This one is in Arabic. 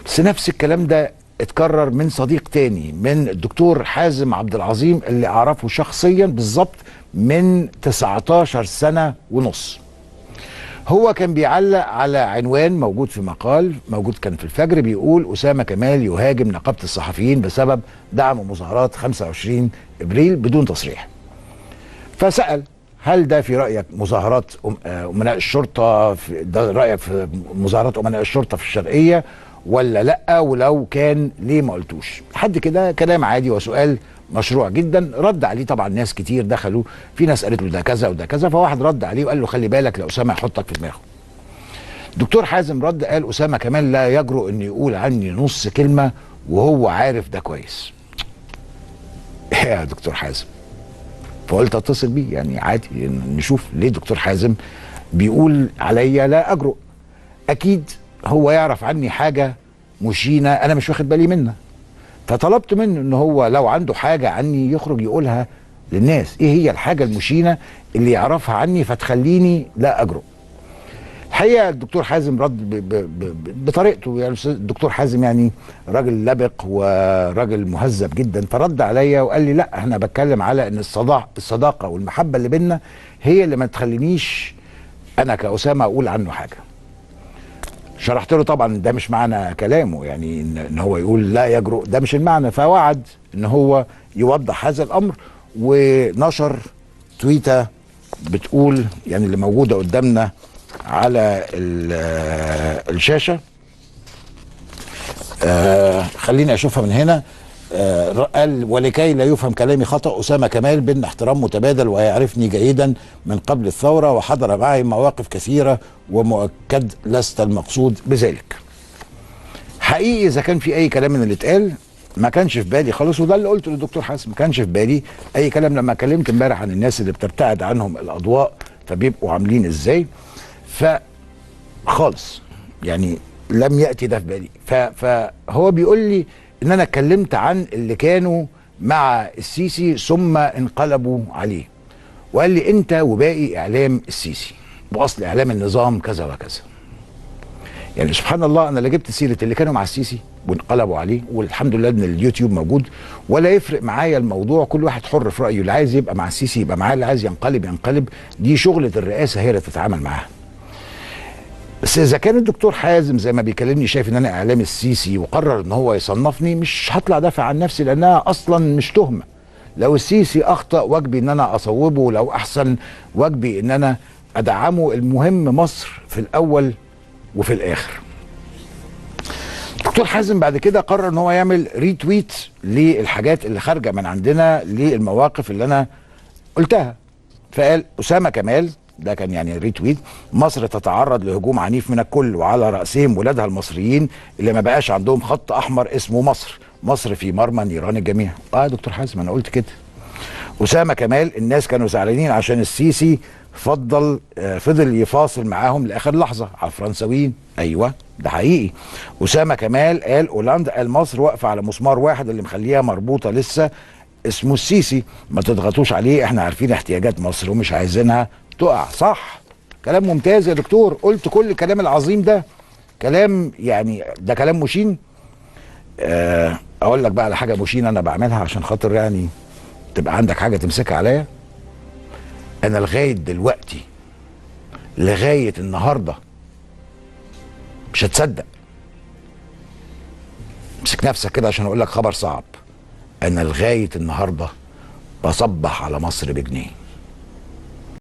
بس نفس الكلام ده اتكرر من صديق تاني، من الدكتور حازم عبد العظيم اللي اعرفه شخصيا بالظبط من 19 سنة ونص. هو كان بيعلق على عنوان موجود في مقال موجود كان في الفجر، بيقول أسامة كمال يهاجم نقابة الصحفيين بسبب دعم مظاهرات 25 ابريل بدون تصريح. فسأل هل ده في رأيك مظاهرات أمناء الشرطة، ده رأيك في مظاهرات أمناء الشرطة في الشرقية ولا لأ؟ ولو كان ليه ما قلتوش؟ لحد كده كلام عادي وسؤال مشروع جدا. رد عليه طبعا ناس كتير دخلوا، في ناس قالت له ده كذا وده كذا، فواحد رد عليه وقال له خلي بالك لأسامة يحطك في دماغه. دكتور حازم رد قال أسامة كمان لا يجرؤ أن يقول عني نص كلمة وهو عارف ده كويس. يا دكتور حازم، فقلت اتصل بيه يعني عادي نشوف ليه دكتور حازم بيقول عليا لا اجرؤ. اكيد هو يعرف عني حاجه مشينه انا مش واخد بالي منها، فطلبت منه ان هو لو عنده حاجه عني يخرج يقولها للناس. ايه هي الحاجه المشينه اللي يعرفها عني فتخليني لا اجرؤ؟ الحقيقه الدكتور حازم رد بطريقته، يعني الدكتور حازم يعني راجل لبق وراجل مهذب جدا، فرد عليا وقال لي لا انا بتكلم على ان الصداقه والمحبه اللي بينا هي اللي ما تخلينيش انا كأسامة اقول عنه حاجه. شرحت له طبعا ده مش معنى كلامه، يعني ان هو يقول لا يجرؤ ده مش المعنى، فوعد ان هو يوضح هذا الامر، ونشر تويته بتقول يعني اللي موجوده قدامنا على الشاشه. خليني اشوفها من هنا. قال ولكي لا يفهم كلامي خطأ، أسامة كمال بيننا احترام متبادل ويعرفني جيدا من قبل الثورة وحضر معي مواقف كثيرة ومؤكد لست المقصود بذلك. حقيقي إذا كان في أي كلام من اللي اتقال ما كانش في بالي خالص، وده اللي قلته للدكتور حازم، ما كانش في بالي أي كلام. لما كلمت امبارح عن الناس اللي بتبتعد عنهم الأضواء فبيبقوا عاملين إزاي، فخالص يعني لم يأتي ده في بالي. فهو بيقول لي ان انا اتكلمت عن اللي كانوا مع السيسي ثم انقلبوا عليه، وقال لي انت وباقي اعلام السيسي واصل اعلام النظام كذا وكذا. يعني سبحان الله، انا لا جبت سيره اللي كانوا مع السيسي وانقلبوا عليه، والحمد لله ان اليوتيوب موجود، ولا يفرق معايا الموضوع، كل واحد حر في رايه، اللي عايز يبقى مع السيسي يبقى معاه، اللي عايز ينقلب ينقلب، دي شغله الرئاسه هي اللي تتعامل معاها. بس اذا كان الدكتور حازم زي ما بيكلمني شايف ان انا اعلام السيسي وقرر ان هو يصنفني، مش هطلع دافع عن نفسي لانها اصلا مش تهمه. لو السيسي اخطا واجبي ان انا اصوبه، ولو احسن واجبي ان انا ادعمه. المهم مصر في الاول وفي الاخر. الدكتور حازم بعد كده قرر ان هو يعمل ريتويت للحاجات اللي خارجه من عندنا للمواقف اللي انا قلتها، فقال أسامة كمال، ده كان يعني ريتويت، مصر تتعرض لهجوم عنيف من الكل وعلى رأسهم ولادها المصريين اللي ما بقاش عندهم خط أحمر اسمه مصر، مصر في مرمى نيران الجميع. يا دكتور حازم أنا قلت كده. أسامة كمال، الناس كانوا زعلانين عشان السيسي فضل يفاصل معاهم لآخر لحظة على الفرنساويين. أيوة ده حقيقي. أسامة كمال قال هولندا، قال مصر واقفة على مسمار واحد اللي مخليها مربوطة لسه اسمه السيسي، ما تضغطوش عليه، احنا عارفين احتياجات مصر ومش عايزينها تقع. صح، كلام ممتاز يا دكتور، قلت كل الكلام العظيم ده، كلام يعني ده كلام مشين. اقول لك بقى على حاجه مشين انا بعملها عشان خاطر يعني تبقى عندك حاجه تمسكها عليا. انا لغايه دلوقتي، لغايه النهارده، مش هتصدق، امسك نفسك كده عشان اقول لك خبر صعب، انا لغايه النهارده بصبح على مصر بجنيه.